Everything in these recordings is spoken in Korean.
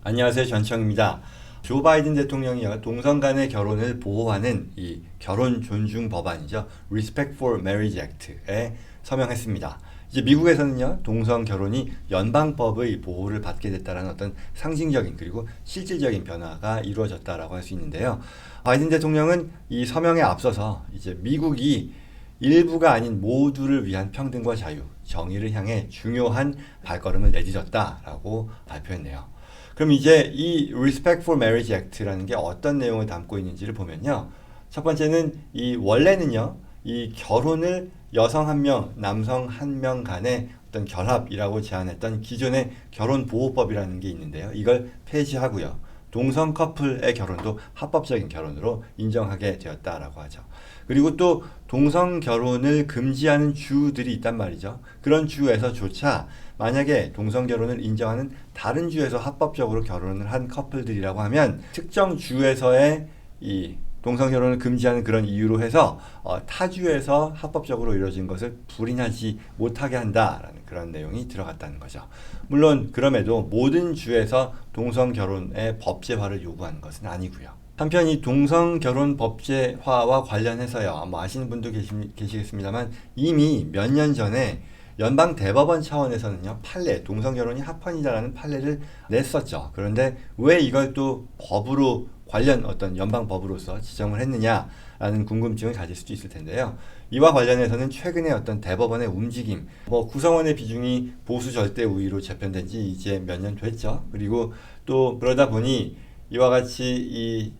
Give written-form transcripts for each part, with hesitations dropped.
안녕하세요. 전청입니다. 조 바이든 대통령이 동성 간의 결혼을 보호하는 이 결혼 존중 법안이죠. Respect for Marriage Act에 서명했습니다. 이제 미국에서는요, 동성 결혼이 연방법의 보호를 받게 됐다는 어떤 상징적인 그리고 실질적인 변화가 이루어졌다라고 할 수 있는데요. 바이든 대통령은 이 서명에 앞서서 이제 미국이 일부가 아닌 모두를 위한 평등과 자유, 정의를 향해 중요한 발걸음을 내딛었다라고 발표했네요. 그럼 이제 이 Respect for Marriage Act라는 게 어떤 내용을 담고 있는지를 보면요. 첫 번째는 이 원래는요. 이 결혼을 여성 한 명, 남성 한 명 간의 어떤 결합이라고 제안했던 기존의 결혼보호법이라는 게 있는데요. 이걸 폐지하고요. 동성 커플의 결혼도 합법적인 결혼으로 인정하게 되었다라고 하죠. 그리고 또 동성 결혼을 금지하는 주들이 있단 말이죠. 그런 주에서조차 만약에 동성 결혼을 인정하는 다른 주에서 합법적으로 결혼을 한 커플들이라고 하면 특정 주에서의 이 동성 결혼을 금지하는 그런 이유로 해서 타 주에서 합법적으로 이루어진 것을 불인하지 못하게 한다라는 그런 내용이 들어갔다는 거죠. 물론 그럼에도 모든 주에서 동성 결혼의 법제화를 요구하는 것은 아니고요. 한편 이 동성 결혼 법제화와 관련해서요, 뭐 아시는 분도 계시겠습니다만 이미 몇 년 전에 연방 대법원 차원에서는요, 판례, 동성 결혼이 합헌이다라는 판례를 냈었죠. 그런데 왜 이걸 또 법으로 관련 어떤 연방 법으로서 지정을 했느냐라는 궁금증을 가질 수도 있을 텐데요. 이와 관련해서는 최근에 어떤 대법원의 움직임, 뭐 구성원의 비중이 보수 절대 우위로 재편된 지 이제 몇 년 됐죠. 그리고 또 그러다 보니 이와 같이 이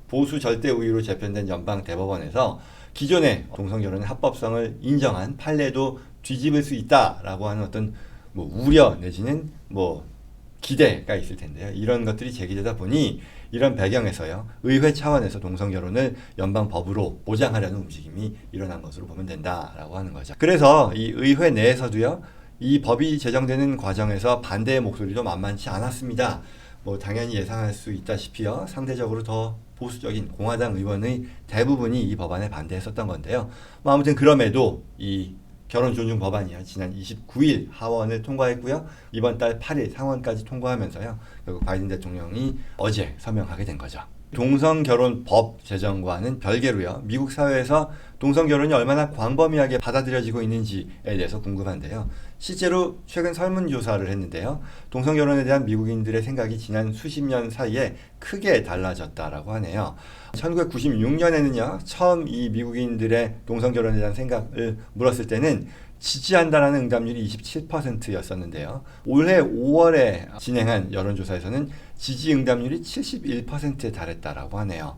보수 절대 우위로 재편된 연방 대법원에서 기존의 동성 결혼의 합법성을 인정한 판례도 뒤집을 수 있다라고 하는 어떤 뭐 우려 내지는 뭐 기대가 있을 텐데요. 이런 것들이 제기되다 보니 이런 배경에서요, 의회 차원에서 동성 결혼을 연방 법으로 보장하려는 움직임이 일어난 것으로 보면 된다라고 하는 거죠. 그래서 이 의회 내에서도요, 이 법이 제정되는 과정에서 반대의 목소리도 만만치 않았습니다. 뭐 당연히 예상할 수 있다시피요, 상대적으로 더 보수적인 공화당 의원의 대부분이 이 법안에 반대했었던 건데요. 뭐 아무튼 그럼에도 이 결혼 존중 법안이요, 지난 29일 하원을 통과했고요. 이번 달 8일 상원까지 통과하면서요, 결국 바이든 대통령이 어제 서명하게 된 거죠. 동성 결혼 법 제정과는 별개로요, 미국 사회에서 동성 결혼이 얼마나 광범위하게 받아들여지고 있는지에 대해서 궁금한데요. 실제로 최근 설문조사를 했는데요. 동성 결혼에 대한 미국인들의 생각이 지난 수십 년 사이에 크게 달라졌다라고 하네요. 1996년에는요, 처음 이 미국인들의 동성 결혼에 대한 생각을 물었을 때는 지지한다라는 응답률이 27%였었는데요. 올해 5월에 진행한 여론조사에서는 지지 응답률이 71%에 달했다라고 하네요.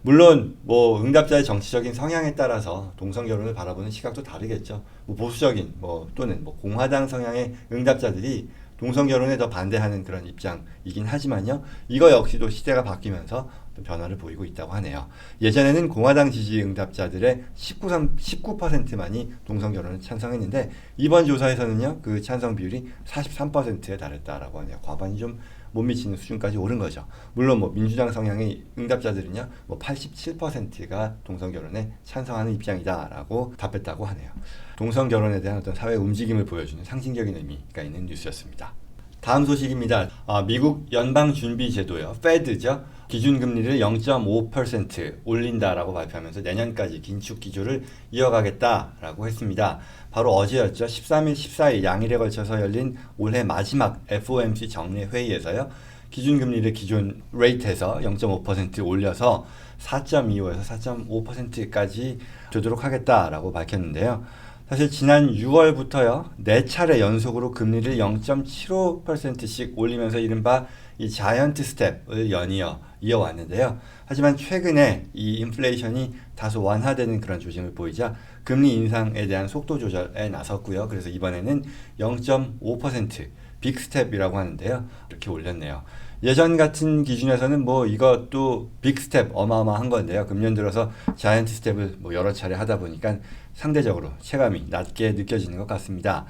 물론 뭐 응답자의 정치적인 성향에 따라서 동성 결혼을 바라보는 시각도 다르겠죠. 뭐 보수적인 뭐 또는 뭐 공화당 성향의 응답자들이 동성 결혼에 더 반대하는 그런 입장이긴 하지만요. 이거 역시도 시대가 바뀌면서 변화를 보이고 있다고 하네요. 예전에는 공화당 지지 응답자들의 19%만이 동성 결혼을 찬성했는데 이번 조사에서는요, 그 찬성 비율이 43%에 달했다라고 하네요. 과반이 좀 못 미치는 수준까지 오른 거죠. 물론 뭐 민주당 성향의 응답자들은요, 뭐 87%가 동성 결혼에 찬성하는 입장이다라고 답했다고 하네요. 동성 결혼에 대한 어떤 사회 움직임을 보여주는 상징적인 의미가 있는 뉴스였습니다. 다음 소식입니다. 미국 연방준비제도요, 페드죠. 기준금리를 0.5% 올린다라고 발표하면서 내년까지 긴축 기조를 이어가겠다라고 했습니다. 바로 어제였죠. 13일, 14일 양일에 걸쳐서 열린 올해 마지막 FOMC 정례 회의에서요, 기준금리를 기존 레이트에서 0.5% 올려서 4.25에서 4.5%까지 되도록 하겠다라고 밝혔는데요. 사실 지난 6월부터요, 4차례 연속으로 금리를 0.75%씩 올리면서 이른바 이 자이언트 스텝을 연이어 이어왔는데요. 하지만 최근에 이 인플레이션이 다소 완화되는 그런 조짐을 보이자 금리 인상에 대한 속도 조절에 나섰고요. 그래서 이번에는 0.5% 빅 스텝이라고 하는데요, 이렇게 올렸네요. 예전 같은 기준에서는 뭐 이것도 빅 스텝 어마어마한 건데요. 금년 들어서 자이언트 스텝을 뭐 여러 차례 하다 보니까 상대적으로 체감이 낮게 느껴지는 것 같습니다.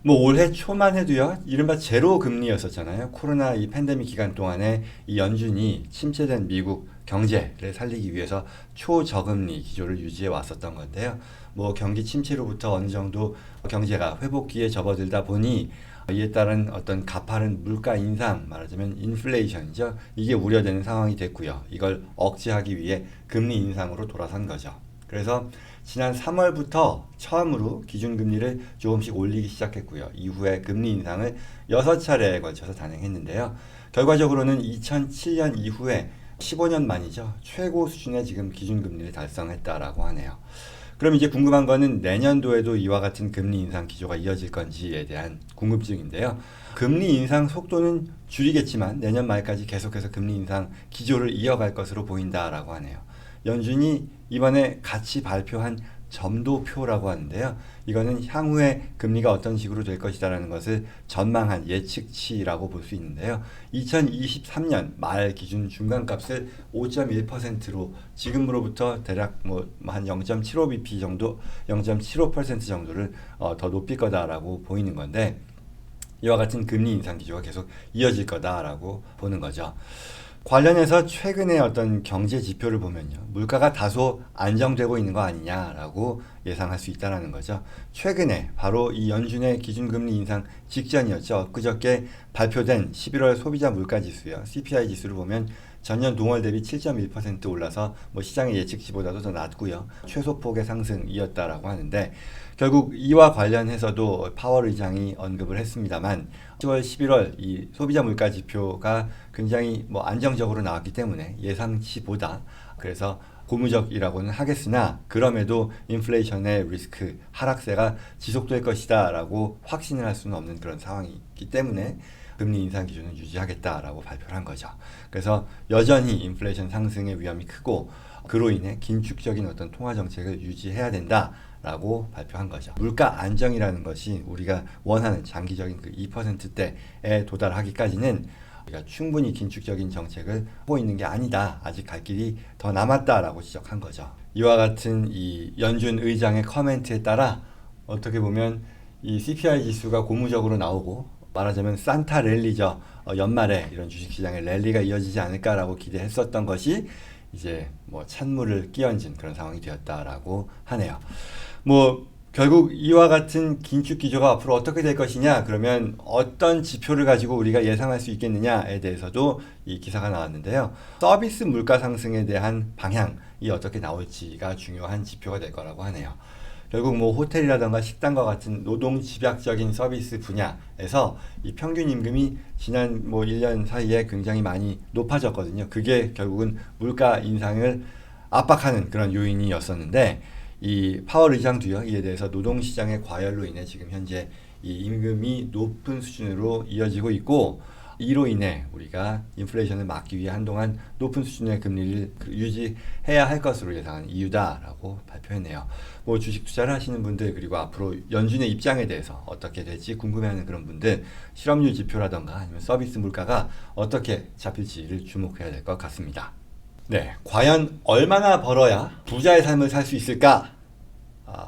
뭐 올해 초만 해도요, 이른바 제로 금리였었잖아요. 코로나 이 팬데믹 기간 동안에 이 연준이 침체된 미국 경제를 살리기 위해서 초저금리 기조를 유지해 왔었던 건데요. 뭐 경기 침체로부터 어느 정도 경제가 회복기에 접어들다 보니 이에 따른 어떤 가파른 물가 인상, 말하자면 인플레이션이죠. 이게 우려되는 상황이 됐고요. 이걸 억제하기 위해 금리 인상으로 돌아선 거죠. 그래서 지난 3월부터 처음으로 기준금리를 조금씩 올리기 시작했고요. 이후에 금리 인상을 6차례에 걸쳐서 단행했는데요. 결과적으로는 2007년 이후에 15년 만이죠. 최고 수준의 지금 기준금리를 달성했다라고 하네요. 그럼 이제 궁금한 거는 내년도에도 이와 같은 금리 인상 기조가 이어질 건지에 대한 궁금증인데요. 금리 인상 속도는 줄이겠지만 내년 말까지 계속해서 금리 인상 기조를 이어갈 것으로 보인다라고 하네요. 연준이 이번에 같이 발표한 점도표라고 하는데요. 이거는 향후에 금리가 어떤 식으로 될 것이다라는 것을 전망한 예측치라고 볼 수 있는데요. 2023년 말 기준 중간값을 5.1%로 지금으로부터 대략 한 0.75bp 정도, 0.75% 정도를 더 높일 거다라고 보이는 건데 이와 같은 금리 인상 기조가 계속 이어질 거다라고 보는 거죠. 관련해서 최근의 어떤 경제 지표를 보면요. 물가가 다소 안정되고 있는 거 아니냐라고 예상할 수 있다는 거죠. 최근에 바로 이 연준의 기준금리 인상 직전이었죠. 그저께 발표된 11월 소비자 물가지수요. CPI 지수를 보면 전년 동월 대비 7.1% 올라서 시장의 예측치보다도 더 낮고요. 최소폭의 상승이었다라고 하는데 결국 이와 관련해서도 파월 의장이 언급을 했습니다만 10월, 11월 이 소비자 물가 지표가 굉장히 안정적으로 나왔기 때문에 예상치보다 그래서 고무적이라고는 하겠으나 그럼에도 인플레이션의 리스크 하락세가 지속될 것이다 라고 확신을 할 수는 없는 그런 상황이기 때문에 금리 인상 기준을 유지하겠다라고 발표를 한 거죠. 그래서 여전히 인플레이션 상승의 위험이 크고 그로 인해 긴축적인 어떤 통화 정책을 유지해야 된다라고 발표한 거죠. 물가 안정이라는 것이 우리가 원하는 장기적인 그 2%대에 도달하기까지는 우리가 충분히 긴축적인 정책을 하고 있는 게 아니다. 아직 갈 길이 더 남았다라고 지적한 거죠. 이와 같은 이 연준 의장의 커멘트에 따라 어떻게 보면 이 CPI 지수가 고무적으로 나오고 말하자면 산타 랠리죠. 연말에 이런 주식시장의 랠리가 이어지지 않을까라고 기대했었던 것이 이제 찬물을 끼얹은 그런 상황이 되었다라고 하네요. 결국 이와 같은 긴축 기조가 앞으로 어떻게 될 것이냐 그러면 어떤 지표를 가지고 우리가 예상할 수 있겠느냐에 대해서도 이 기사가 나왔는데요. 서비스 물가 상승에 대한 방향이 어떻게 나올지가 중요한 지표가 될 거라고 하네요. 결국 호텔이라든가 식당과 같은 노동 집약적인 서비스 분야에서 이 평균 임금이 지난 1년 사이에 굉장히 많이 높아졌거든요. 그게 결국은 물가 인상을 압박하는 그런 요인이었었는데 이 파월 의장도요. 이에 대해서 노동시장의 과열로 인해 지금 현재 이 임금이 높은 수준으로 이어지고 있고 이로 인해 우리가 인플레이션을 막기 위해 한동안 높은 수준의 금리를 유지해야 할 것으로 예상한 이유다라고 발표했네요. 주식 투자를 하시는 분들 그리고 앞으로 연준의 입장에 대해서 어떻게 될지 궁금해하는 그런 분들 실업률 지표라던가 아니면 서비스 물가가 어떻게 잡힐지를 주목해야 될 것 같습니다. 네, 과연 얼마나 벌어야 부자의 삶을 살 수 있을까?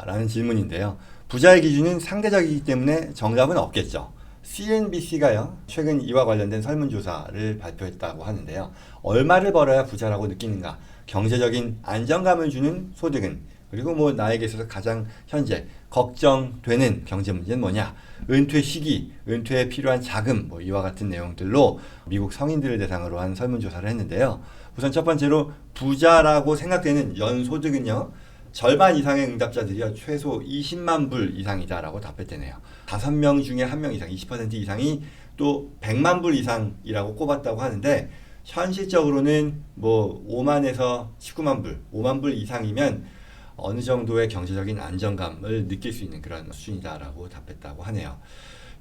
라는 질문인데요. 부자의 기준은 상대적이기 때문에 정답은 없겠죠. CNBC가요, 최근 이와 관련된 설문조사를 발표했다고 하는데요. 얼마를 벌어야 부자라고 느끼는가? 경제적인 안정감을 주는 소득은? 그리고 나에게 있어서 가장 현재 걱정되는 경제 문제는 뭐냐? 은퇴 시기, 은퇴에 필요한 자금, 이와 같은 내용들로 미국 성인들을 대상으로 한 설문조사를 했는데요. 우선 첫 번째로 부자라고 생각되는 연소득은요. 절반 이상의 응답자들이요. 최소 20만 불 이상이다라고 답했대네요. 5명 중에 1명 이상, 20% 이상이 또 100만 불 이상이라고 꼽았다고 하는데 현실적으로는 5만에서 19만 불, 5만 불 이상이면 어느 정도의 경제적인 안정감을 느낄 수 있는 그런 수준이다라고 답했다고 하네요.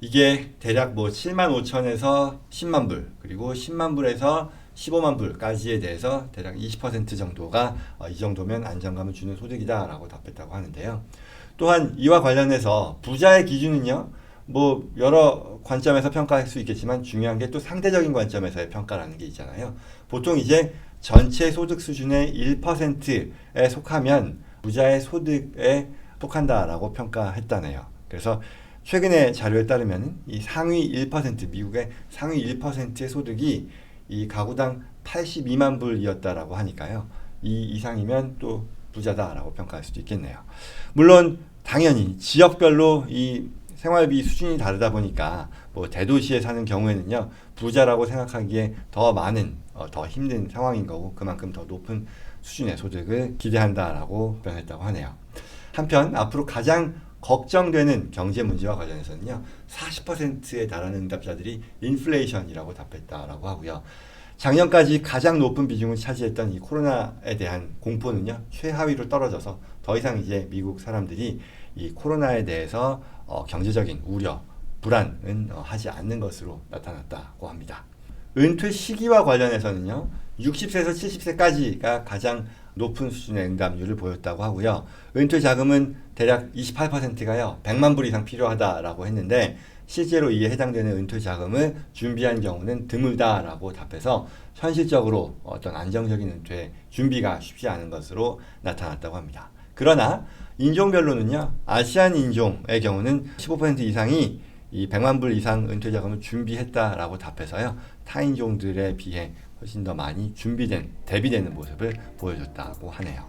이게 대략 7만 5천에서 10만 불, 그리고 10만 불에서 15만 불까지에 대해서 대략 20% 정도가 이 정도면 안정감을 주는 소득이다라고 답했다고 하는데요. 또한 이와 관련해서 부자의 기준은요. 여러 관점에서 평가할 수 있겠지만 중요한 게 또 상대적인 관점에서의 평가라는 게 있잖아요. 보통 이제 전체 소득 수준의 1%에 속하면 부자의 소득에 속한다라고 평가했다네요. 그래서 최근의 자료에 따르면 이 상위 1%, 미국의 상위 1%의 소득이 이 가구당 82만 불이었다라고 하니까요. 이 이상이면 또 부자다라고 평가할 수도 있겠네요. 물론 당연히 지역별로 이 생활비 수준이 다르다 보니까 뭐 대도시에 사는 경우에는요, 부자라고 생각하기에 더 많은, 더 힘든 상황인 거고, 그만큼 더 높은 수준의 소득을 기대한다라고 표현했다고 하네요. 한편 앞으로 가장 걱정되는 경제 문제와 관련해서는요, 40%에 달하는 응답자들이 인플레이션이라고 답했다라고 하고요. 작년까지 가장 높은 비중을 차지했던 이 코로나에 대한 공포는요, 최하위로 떨어져서 더 이상 이제 미국 사람들이 이 코로나에 대해서 경제적인 우려, 불안은 하지 않는 것으로 나타났다고 합니다. 은퇴 시기와 관련해서는요, 60세에서 70세까지가 가장 높은 수준의 응답률을 보였다고 하고요. 은퇴 자금은 대략 28%가요, 100만 불 이상 필요하다라고 했는데, 실제로 이에 해당되는 은퇴 자금을 준비한 경우는 드물다라고 답해서 현실적으로 어떤 안정적인 은퇴 준비가 쉽지 않은 것으로 나타났다고 합니다. 그러나 인종별로는요, 아시안 인종의 경우는 15% 이상이 이 100만 불 이상 은퇴 자금을 준비했다라고 답해서요, 타인종들에 비해 훨씬 더 많이 준비된, 대비되는 모습을 보여줬다고 하네요.